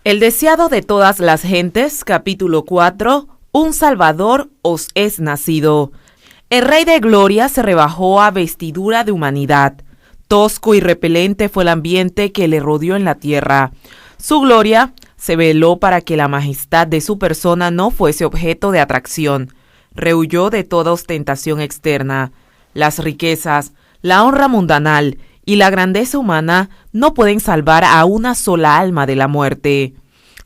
El deseado de todas las gentes, capítulo 4, un Salvador os es nacido. El Rey de Gloria se rebajó a vestidura de humanidad. Tosco y repelente fue el ambiente que le rodeó en la tierra. Su gloria se veló para que la majestad de su persona no fuese objeto de atracción. Rehuyó de toda ostentación externa. Las riquezas, la honra mundanal y la grandeza humana no pueden salvar a una sola alma de la muerte.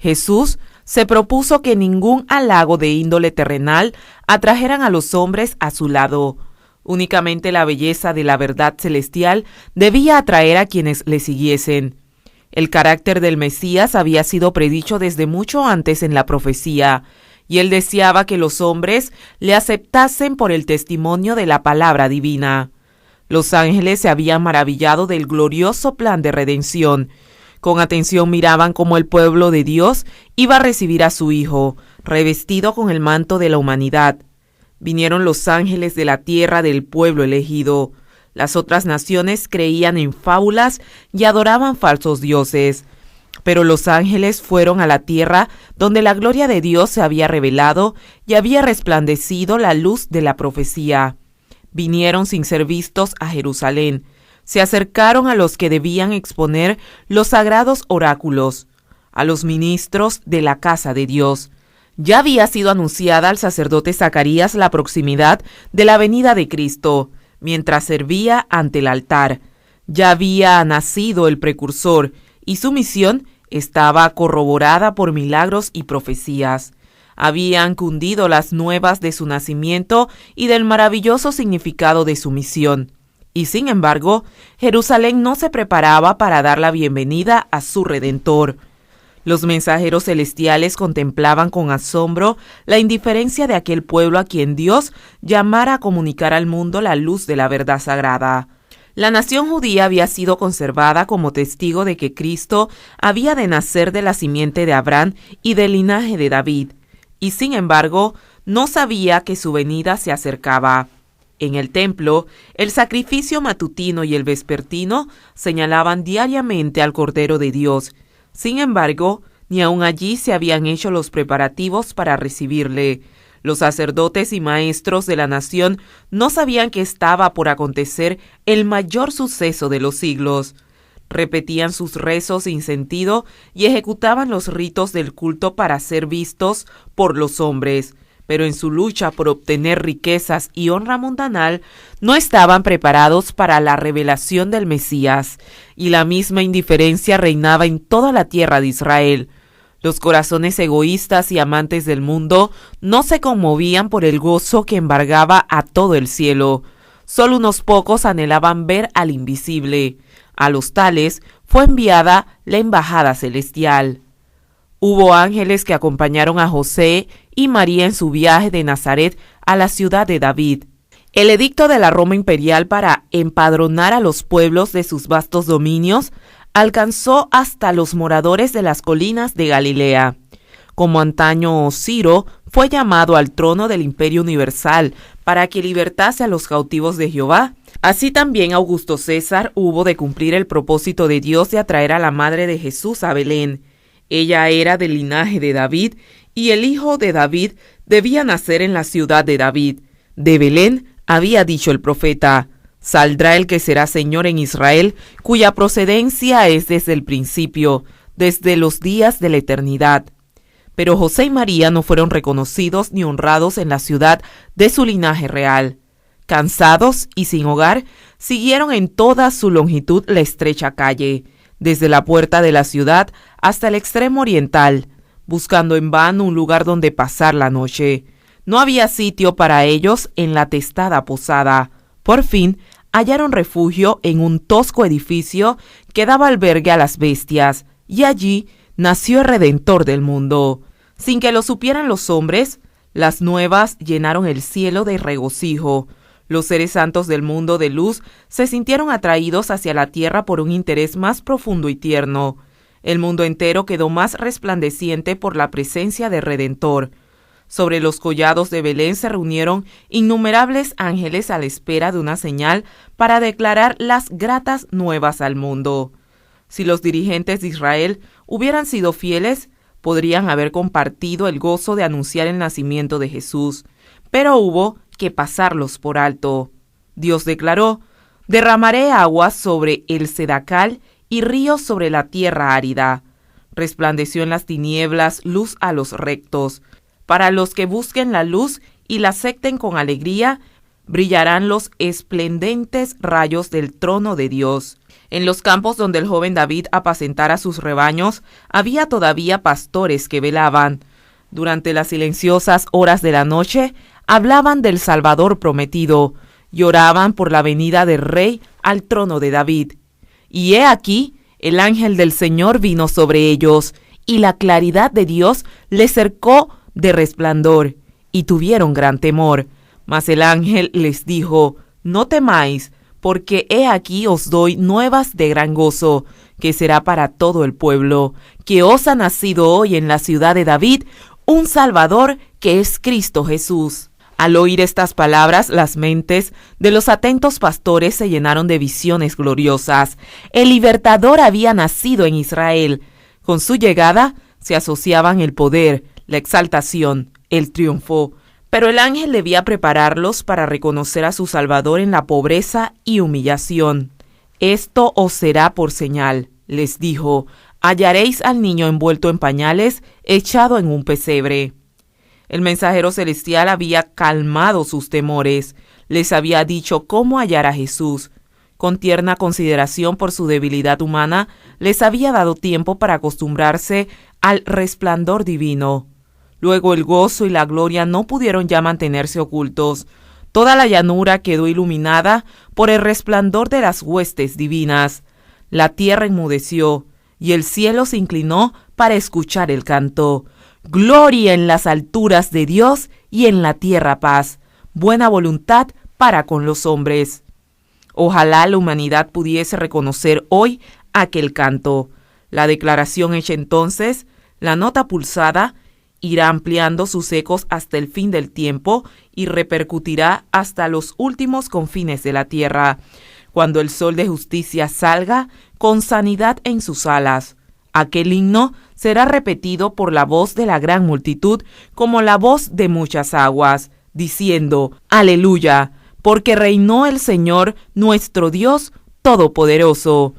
Jesús se propuso que ningún halago de índole terrenal atrajeran a los hombres a su lado. Únicamente la belleza de la verdad celestial debía atraer a quienes le siguiesen. El carácter del Mesías había sido predicho desde mucho antes en la profecía, y él deseaba que los hombres le aceptasen por el testimonio de la palabra divina. Los ángeles se habían maravillado del glorioso plan de redención. Con atención miraban cómo el pueblo de Dios iba a recibir a su Hijo, revestido con el manto de la humanidad. Vinieron los ángeles de la tierra del pueblo elegido. Las otras naciones creían en fábulas y adoraban falsos dioses. Pero los ángeles fueron a la tierra donde la gloria de Dios se había revelado y había resplandecido la luz de la profecía. Vinieron sin ser vistos a Jerusalén. Se acercaron a los que debían exponer los sagrados oráculos, a los ministros de la casa de Dios. Ya había sido anunciada al sacerdote Zacarías la proximidad de la venida de Cristo, mientras servía ante el altar. Ya había nacido el precursor, y su misión estaba corroborada por milagros y profecías. Habían cundido las nuevas de su nacimiento y del maravilloso significado de su misión. Y sin embargo, Jerusalén no se preparaba para dar la bienvenida a su Redentor. Los mensajeros celestiales contemplaban con asombro la indiferencia de aquel pueblo a quien Dios llamara a comunicar al mundo la luz de la verdad sagrada. La nación judía había sido conservada como testigo de que Cristo había de nacer de la simiente de Abraham y del linaje de David, y sin embargo no sabía que su venida se acercaba. En el templo, el sacrificio matutino y el vespertino señalaban diariamente al Cordero de Dios. Sin embargo, ni aun allí se habían hecho los preparativos para recibirle. Los sacerdotes y maestros de la nación no sabían que estaba por acontecer el mayor suceso de los siglos. Repetían sus rezos sin sentido y ejecutaban los ritos del culto para ser vistos por los hombres, pero en su lucha por obtener riquezas y honra mundanal no estaban preparados para la revelación del Mesías, y la misma indiferencia reinaba en toda la tierra de Israel. Los corazones egoístas y amantes del mundo no se conmovían por el gozo que embargaba a todo el cielo. Solo unos pocos anhelaban ver al invisible. A los tales fue enviada la embajada celestial. Hubo ángeles que acompañaron a José y María en su viaje de Nazaret a la ciudad de David. El edicto de la Roma imperial para empadronar a los pueblos de sus vastos dominios alcanzó hasta los moradores de las colinas de Galilea. Como antaño Ciro fue llamado al trono del Imperio Universal para que libertase a los cautivos de Jehová, así también Augusto César hubo de cumplir el propósito de Dios de atraer a la madre de Jesús a Belén. Ella era del linaje de David, y el hijo de David debía nacer en la ciudad de David. De Belén había dicho el profeta: saldrá el que será Señor en Israel, cuya procedencia es desde el principio, desde los días de la eternidad. Pero José y María no fueron reconocidos ni honrados en la ciudad de su linaje real. Cansados y sin hogar, siguieron en toda su longitud la estrecha calle, desde la puerta de la ciudad hasta el extremo oriental, buscando en vano un lugar donde pasar la noche. No había sitio para ellos en la atestada posada. Por fin, hallaron refugio en un tosco edificio que daba albergue a las bestias, y allí nació el Redentor del mundo. Sin que lo supieran los hombres, las nuevas llenaron el cielo de regocijo. Los seres santos del mundo de luz se sintieron atraídos hacia la tierra por un interés más profundo y tierno. El mundo entero quedó más resplandeciente por la presencia del Redentor. Sobre los collados de Belén se reunieron innumerables ángeles a la espera de una señal para declarar las gratas nuevas al mundo. Si los dirigentes de Israel hubieran sido fieles, podrían haber compartido el gozo de anunciar el nacimiento de Jesús, pero hubo que pasarlos por alto. Dios declaró: derramaré aguas sobre el sedacal y ríos sobre la tierra árida. Resplandeció en las tinieblas luz a los rectos. Para los que busquen la luz y la acepten con alegría, brillarán los esplendentes rayos del trono de Dios. En los campos donde el joven David apacentara sus rebaños, había todavía pastores que velaban. Durante las silenciosas horas de la noche, hablaban del Salvador prometido, lloraban por la venida del Rey al trono de David. Y he aquí, el ángel del Señor vino sobre ellos, y la claridad de Dios les cercó de resplandor, y tuvieron gran temor. Mas el ángel les dijo: no temáis, porque he aquí os doy nuevas de gran gozo, que será para todo el pueblo, que os ha nacido hoy en la ciudad de David un Salvador, que es Cristo Jesús. Al oír estas palabras, las mentes de los atentos pastores se llenaron de visiones gloriosas. El libertador había nacido en Israel. Con su llegada se asociaban el poder, la exaltación, el triunfo. Pero el ángel debía prepararlos para reconocer a su Salvador en la pobreza y humillación. Esto os será por señal, les dijo: hallaréis al niño envuelto en pañales, echado en un pesebre. El mensajero celestial había calmado sus temores, les había dicho cómo hallar a Jesús. Con tierna consideración por su debilidad humana, les había dado tiempo para acostumbrarse al resplandor divino. Luego el gozo y la gloria no pudieron ya mantenerse ocultos. Toda la llanura quedó iluminada por el resplandor de las huestes divinas. La tierra enmudeció, y el cielo se inclinó para escuchar el canto. Gloria en las alturas de Dios, y en la tierra paz, buena voluntad para con los hombres. Ojalá la humanidad pudiese reconocer hoy aquel canto. La declaración hecha entonces, la nota pulsada, irá ampliando sus ecos hasta el fin del tiempo y repercutirá hasta los últimos confines de la tierra, cuando el sol de justicia salga con sanidad en sus alas. Aquel himno será repetido por la voz de la gran multitud como la voz de muchas aguas, diciendo: ¡Aleluya! Porque reinó el Señor nuestro Dios Todopoderoso.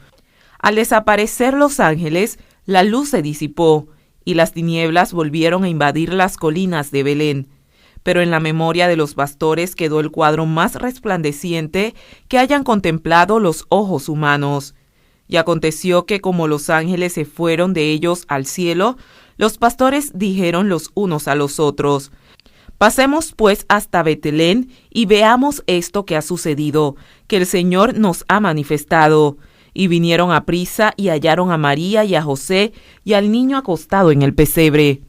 Al desaparecer los ángeles, la luz se disipó, y las tinieblas volvieron a invadir las colinas de Belén. Pero en la memoria de los pastores quedó el cuadro más resplandeciente que hayan contemplado los ojos humanos. Y aconteció que como los ángeles se fueron de ellos al cielo, los pastores dijeron los unos a los otros: pasemos pues hasta Betlén y veamos esto que ha sucedido, que el Señor nos ha manifestado. Y vinieron aprisa y hallaron a María y a José y al niño acostado en el pesebre.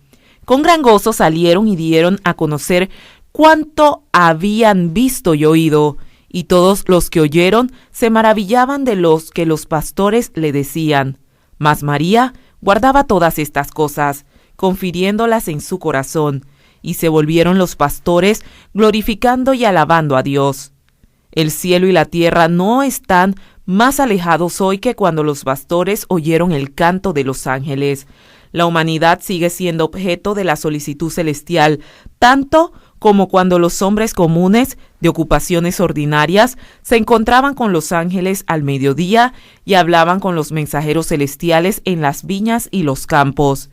Con gran gozo salieron y dieron a conocer cuánto habían visto y oído, y todos los que oyeron se maravillaban de los que los pastores le decían. Mas María guardaba todas estas cosas, confiriéndolas en su corazón, y se volvieron los pastores glorificando y alabando a Dios. El cielo y la tierra no están más alejados hoy que cuando los pastores oyeron el canto de los ángeles. La humanidad sigue siendo objeto de la solicitud celestial, tanto como cuando los hombres comunes de ocupaciones ordinarias se encontraban con los ángeles al mediodía y hablaban con los mensajeros celestiales en las viñas y los campos.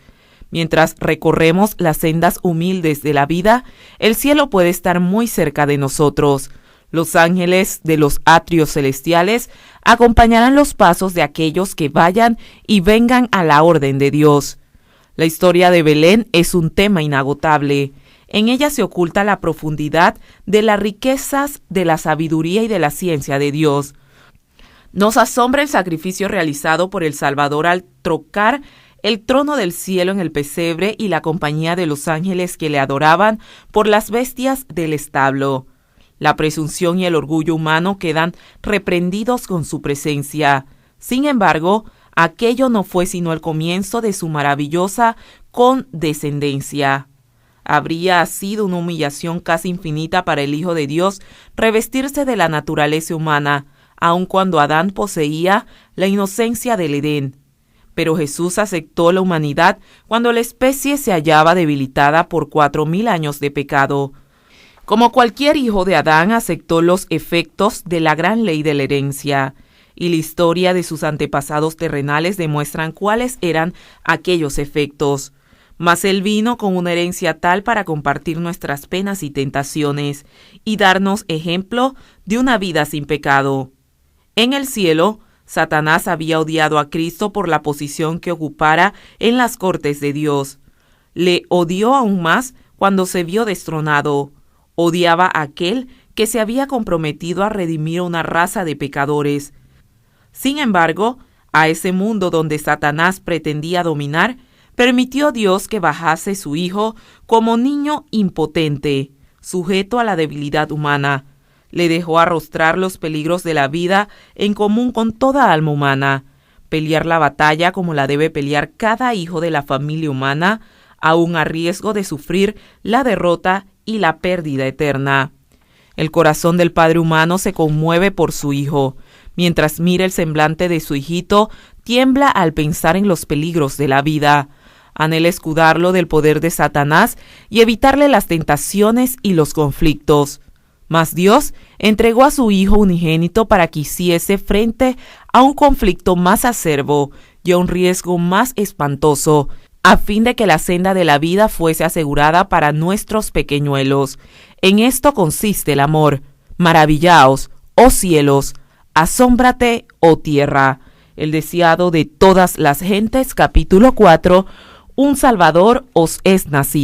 Mientras recorremos las sendas humildes de la vida, el cielo puede estar muy cerca de nosotros. Los ángeles de los atrios celestiales acompañarán los pasos de aquellos que vayan y vengan a la orden de Dios. La historia de Belén es un tema inagotable. En ella se oculta la profundidad de las riquezas de la sabiduría y de la ciencia de Dios. Nos asombra el sacrificio realizado por el Salvador al trocar el trono del cielo en el pesebre y la compañía de los ángeles que le adoraban por las bestias del establo. La presunción y el orgullo humano quedan reprendidos con su presencia. Sin embargo, aquello no fue sino el comienzo de su maravillosa condescendencia. Habría sido una humillación casi infinita para el Hijo de Dios revestirse de la naturaleza humana, aun cuando Adán poseía la inocencia del Edén. pero Jesús aceptó la humanidad cuando la especie se hallaba debilitada por 4000 años de pecado. Como cualquier hijo de Adán, aceptó los efectos de la gran ley de la herencia, y la historia de sus antepasados terrenales demuestran cuáles eran aquellos efectos. Mas Él vino con una herencia tal para compartir nuestras penas y tentaciones, y darnos ejemplo de una vida sin pecado. En el cielo, Satanás había odiado a Cristo por la posición que ocupara en las cortes de Dios. Le odió aún más cuando se vio destronado. Odiaba a aquel que se había comprometido a redimir a una raza de pecadores. Sin embargo, a ese mundo donde Satanás pretendía dominar, permitió Dios que bajase su Hijo como niño impotente, sujeto a la debilidad humana. Le dejó arrostrar los peligros de la vida en común con toda alma humana, pelear la batalla como la debe pelear cada hijo de la familia humana, aun a riesgo de sufrir la derrota y la pérdida eterna. El corazón del Padre humano se conmueve por su Hijo. Mientras mira el semblante de su hijito, tiembla al pensar en los peligros de la vida. Anhela escudarlo del poder de Satanás y evitarle las tentaciones y los conflictos. Mas Dios entregó a su Hijo unigénito para que hiciese frente a un conflicto más acerbo y a un riesgo más espantoso, a fin de que la senda de la vida fuese asegurada para nuestros pequeñuelos. En esto consiste el amor. Maravillaos, oh cielos, asómbrate, oh tierra. El deseado de todas las gentes, capítulo 4, un Salvador os es nacido.